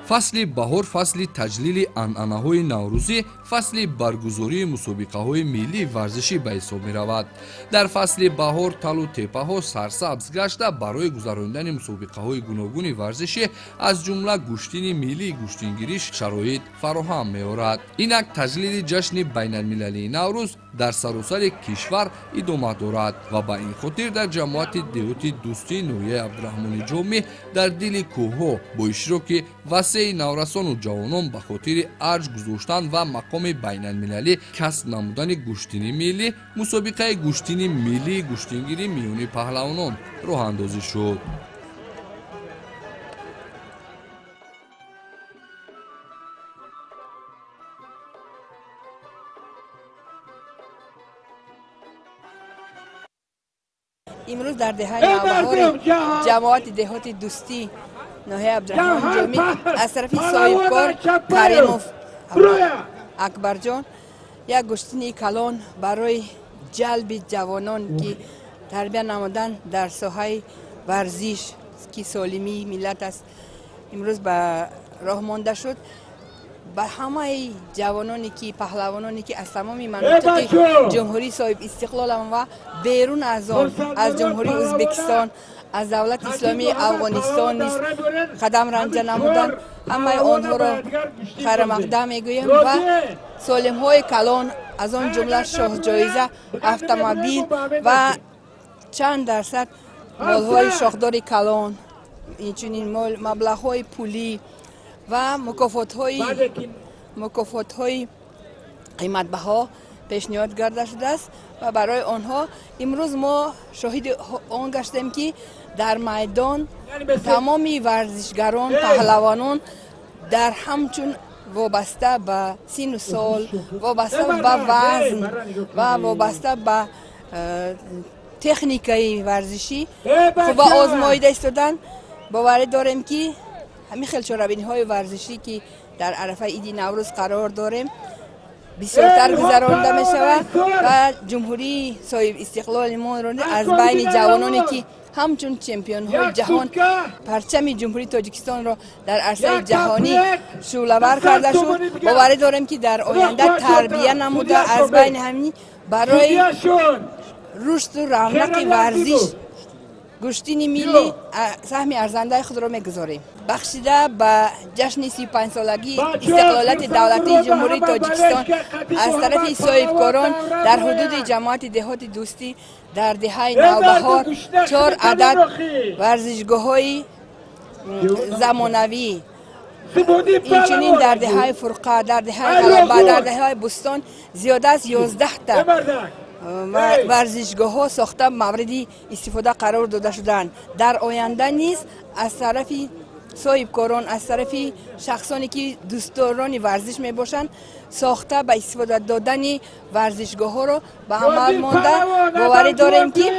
فصل بهار فصل تجلیل عنعنه‌های نوروزی، فصل برگزاری مسابقه‌های ملی ورزشی به حساب می‌رود. در فصل بهار تل و تپه‌ها سرسبز گشته برای گذراندن مسابقه‌های گوناگون ورزشی از جمله گشتین ملی گشتینگیری شرایط فراهم می‌آورد. اینک تجلیل جشن بین‌المللی نوروز در سراسر کشور ادامه دارد و به این خاطر در جماعت دهات دوستی نوحه عبدالرحمن جامی در دل کوه‌ها با اشتراک وسیع نورسان و جوانان به خاطر ارج گذاشتن و مقام بین‌المللی کسب نمودن گشتین ملی، مسابقه گشتین ملی گشتینگیری میان پهلوانان راه اندازی شد. امروز در دهه نوبهار جماعت دهات دوستی نوحه عبدالرحمن جامی از طرف صاحبکار کریموف اکبر جان یک گشتین کلان برای جلب جوانان که تربیت نمودن در ساحه ورزش که سالمی ملت است امروز به راه مانده شد. به همه جوانانی که پهلوانانی که از تمام مناطق جمهوری صاحب استقلال و بیرون از آن از جمهوری ازبکستان از دولت اسلامی افغانستان نیز قدم رنجه نمودن، همه آنها را خیر مقدم میگویم و سالم های کلان از آن جمله شاه جایزه، اتومبیل و چند درصد مال های شاخدار کلان، اینچنین مبلغ های پولی و مکافات های قیمت بها پیشنهاد کرده شده است و برای آنها امروز ما شاهد آن گشتیم که در میدان تمامی ورزشگران پهلوانان در همچون وابسته به سن و سال، وابسته به وزن و وابسته به تکنیکای ورزشی خوب آزمایده ایستادن. باور داریم که همین خیلی چاره‌بینی های ورزشی که در عرفه عید نوروز قرار داریم بسیارتر گذرانده می شود و جمهوری صاحب استقلال ما از بین جوانانی که همچون چمپیون های جهان پرچم جمهوری تاجیکستان را در عرصه جهانی شعله‌ور کرده شد. باور داریم که در آینده تربیت نموده از بین همین برای رشد و رونق ورزش گشتین ملی سهم ارزنده خود را میگذاریم. بخشیده به جشن 35 سالگی استقلالیت دولتی جمهوری تاجیکستان از طرف صاحبکاران در حدود جماعت دهات دوستی در دهه نوبهار 4 عدد ورزشگاه‌های زمانوی، اینچنین در دهه فرقه، در دهه غلبه، در دهه بستان زیاده از 11 تا ورزشگاه ها ساخته موردی استفاده قرار داده شدند. در آینده نیز از طرف صاحبکاران، از طرف شخصانی که دوستداران ورزش می باشند ساخته به استفاده دادن ورزشگاه ها را به عمل مانده. باور داریم که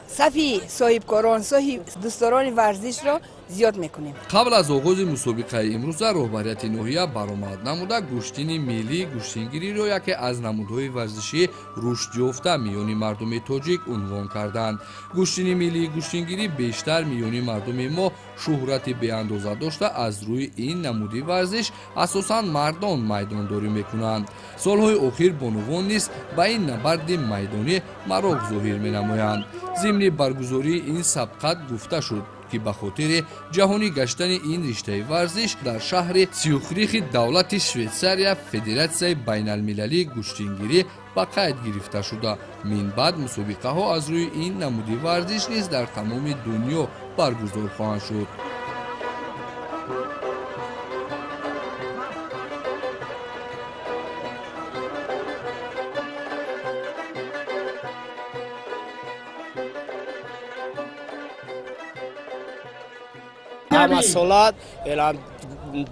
صفی صاحبکاران، صاحب دوستداران ورزش را زیاد میکنیم. قبل از آغاز مسابقه امروز رهبریت نوحیه برآمد نموده گشتین ملی گشتینگیری را یکی از نمودهای ورزشی رشد یافته میان مردم تاجیک عنوان کردند. گشتین ملی گشتینگیری بیشتر میان مردم ما شهرت بی اندازه داشته از روی این نمودی ورزش اساساً مردان میدانداری میکنند. سالهای اخیر بانوان نیز به این نبرد میدانی مراغ ظاهر مینمایند. ضمن برگزاری این سبقت گفته شد که به خاطر جهانی گشتن این رشته ورزش در شهر سیوخریخ دولت شویتساریا فدراسیون بین المللی گشتینگیری به قید گرفته شده. من بعد مسابقه ها از روی این نمودی ورزش نیز در تمام دنیا برگزار خواهند شد. مسئولات اعلام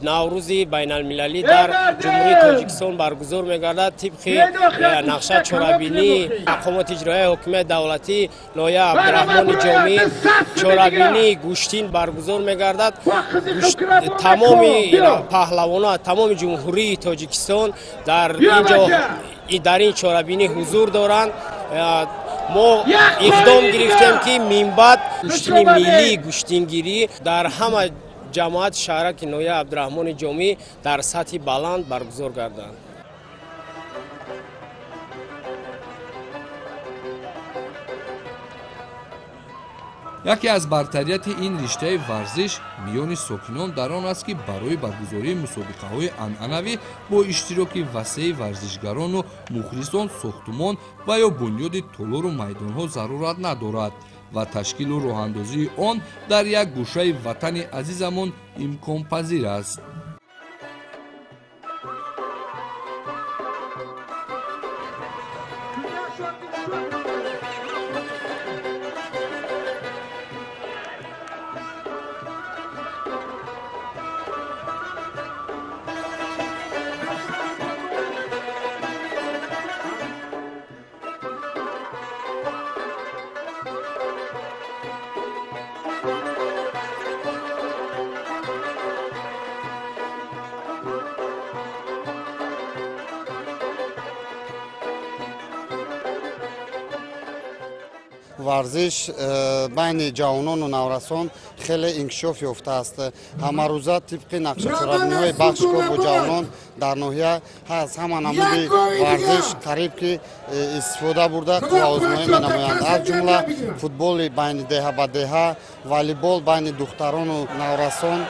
نوروزی بین المللی در جمهوری تاجیکستان برگزار می‌گردد. طبق نقشه چاره‌بینی مقامات اجرایی حکومت دولتی نوحه عبدالرحمن جامی چاره‌بینی گشتین برگزار می‌گردد. تمام پهلوانان تمام جمهوری تاجیکستان در این چاره‌بینی حضور دارند. ما اقدام گرفتیم که من بعد گشتین ملی گشتینگیری در همه ҷамоати шаҳраки ноҳияи абдураҳмони ҷомӣ дар сатҳи баланд баргузор гарданд. яке аз бартарияти ин риштаи варзиш миёни сокинон дар он аст ки барои баргузории мусобиқаҳои анъанавӣ бо иштироки васеъи варзишгарону мухлисон сохтумон ва ё бунёди толору майдонҳо зарурат надорад ва ташкилу роҳандозии он дар як гӯшаи ватани азизамон имконпазир аст. варзиш байни ҷавонону наврасон хеле инкишоф ёфтааст. ҳамарӯза тибқи нақшачорабиниҳои бахшкор бо ҷавонон дар ноҳия ҳаст. ҳама намуди варзиш қариб ки истифода бурда озмоӣ менамоянд. аз ҷумла футболи байни деҳа ба деҳа, волейбол байни духтарону наврасон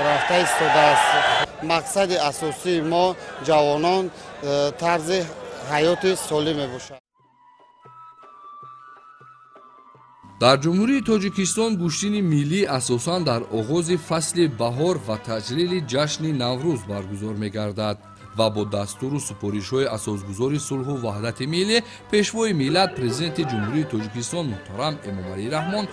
рафта истодааст. мақсади асосии мо ҷавонон тарзи ҳаёти солим мебошад. дар ҷумҳурии тоҷикистон гӯштини миллӣ асосан дар оғози фасли баҳор ва таҷлили ҷашни наврӯз баргузор мегардад ва бо дастуру супоришҳои асосгузори сулҳу ваҳдати миллӣ пешвои миллат президенти ҷумҳурии тоҷикистон муҳтарам эмомалӣ раҳмон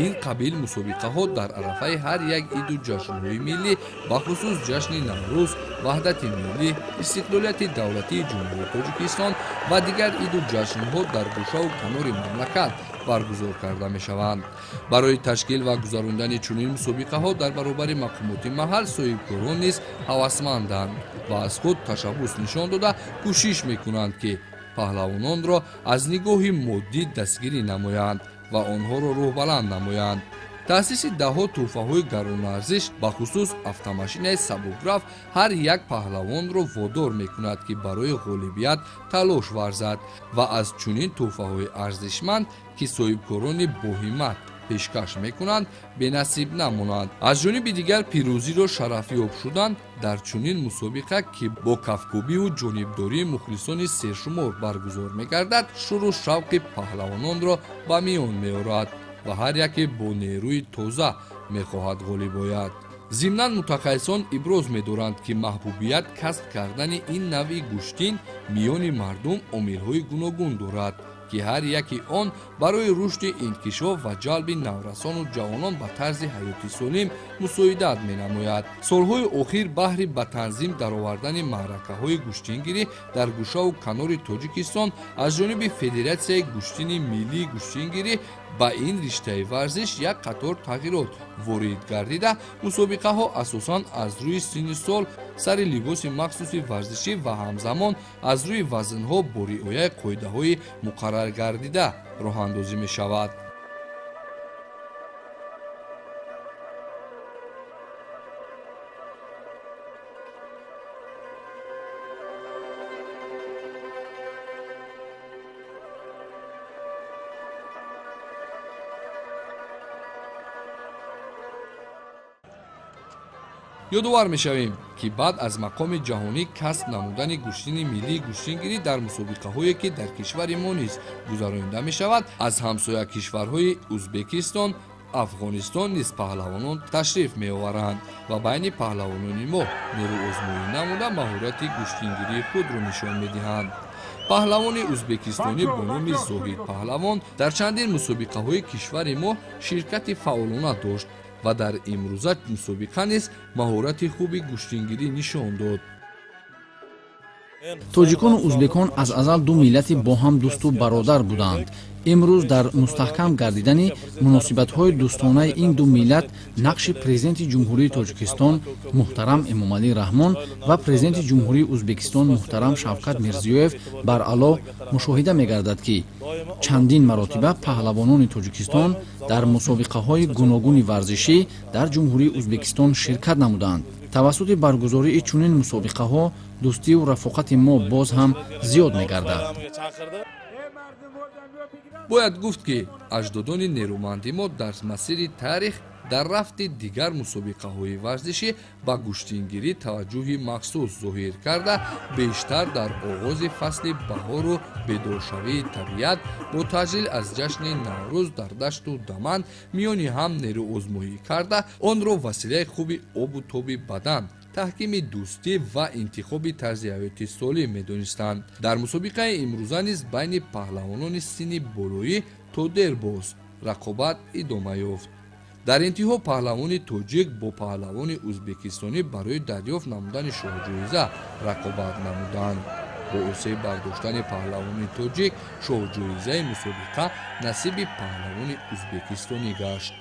ин қабил мусобиқаҳо дар арафаи ҳар як иду ҷашнҳои миллӣ бахусус ҷашни наврӯз, ваҳдати миллӣ, истиқлолияти давлатии ҷумҳурии тоҷикистон ва дигар иду ҷашнҳо дар гӯшаву канори мамлакат баргузор карда мешаванд. барои ташкил ва гузарондани чунин мусобиқаҳо дар баробари мақомоти маҳал соҳибкорон низ ҳавасманданд ва аз худ ташаббус нишон дода кӯшиш мекунанд ки паҳлавононро аз нигоҳи моддӣ дастгирӣ намоянд ва онҳоро рӯҳбаланд намоянд. таъсиси даҳҳо тӯҳфаҳои гаронарзиш бахусус автомашинаи сабукраф ҳар як паҳлавонро водор мекунад ки барои ғолибият талош варзад ва аз чунин тӯҳфаҳои арзишманд ки соҳибкорони боҳиммат пешкаш мекунанд бенасиб намонанд. аз ҷониби дигар пирӯзиро шарафёб шудан дар чунин мусобиқа ки бо кафкӯбиву ҷонибдории мухлисони сершумор баргузор мегардад шуру шавқи паҳлавононро ба миён меорад ва ҳар яке бо нерӯи тоза мехоҳад ғолиб ояд. зимнан мутахассисон иброз медоранд ки маҳбубият касб кардани ин навъи гӯштин миёни мардум омилҳои гуногун дорад ки ҳар яки он барои рушди инкишоф ва ҷалби наврасону ҷавонон ба тарзи ҳаёти солим мусоидат менамояд. солҳои охир баҳри ба танзим даровардани маъракаҳои гӯштингирӣ дар гӯшаву канори тоҷикистон аз ҷониби федератсияи гӯштини миллии гӯштингирӣ ба ин риштаи варзиш як қатор тағйирот ворид гардида мусобиқаҳо асосан аз рӯи синни сол, сари либоси махсуси варзишӣ ва ҳамзамон аз рӯи вазнҳо бо риояи қоидаҳои муқаррар гардида роҳандозӣ мешавад. ёдовар мешавем ки баъд аз мақоми ҷаҳонӣ касб намудани гӯштини миллии гӯштингирӣ дар мусобиқаҳое ки дар кишвари мо низ гузаронида мешавад аз ҳамсоя кишварҳои ӯзбекистон, афғонистон низ паҳлавонон ташриф меоваранд ва байни паҳлавонони мо нерӯозмоӣ намуда маҳорати гӯштингирии худро нишон медиҳанд. паҳлавони ӯзбекистонӣ бо номи зоҳид паҳлавон дар чандин мусобиқаҳои кишвари мо ширкати фаъолона дошт ва дар имрӯза мусобиқа низ маҳорати хуби гӯштингирӣ нишон дод. тоҷикону ӯзбекон аз азал ду миллати бо ҳам дӯсту бародар буданд. имрӯз дар мустаҳкам гардидани муносибатҳои дӯстонаи ин ду миллат нақши президенти ҷумҳурии тоҷикистон муҳтарам эмомалӣ раҳмон ва президенти ҷумҳурии ӯзбекистон муҳтарам шавкат мирзиёев баръало мушоҳида мегардад, ки чандин маротиба паҳлавонони тоҷикистон дар мусобиқаҳои гуногуни варзишӣ дар ҷумҳурии ӯзбекистон ширкат намуданд. тавассути баргузории чунин мусобиқаҳо дӯстиву рафоқати мо боз ҳам зиёд мегардад. бояд гуфт ки аҷдодони нерӯманди мо дар масири тарих дар рафти дигар мусобиқаҳои варзишӣ ба гӯштингирӣ таваҷҷӯҳи махсус зоҳир карда, бештар дар оғози фасли баҳору бедоршавии табиат бо таҷлил аз ҷашни наврӯз дар дашту даман миёни ҳам нерӯозмоӣ карда, онро василаи хуби обу тоби бадан, таҳкими дӯстӣ ва интихоби тарзи ҳаёти солим медонистанд. дар мусобиқаи имрӯза низ байни паҳлавонони синни болоӣ то дербоз рақобат идома ёфт. дар интиҳо паҳлавони тоҷик бо паҳлавони ӯзбекистонӣ барои дарёфт намудани шоҳҷоиза рақобат намуданд. бо осеб бардоштани паҳлавони тоҷик, шоҳҷоизаи мусобиқа насиби паҳлавони ӯзбекистонӣ гашт.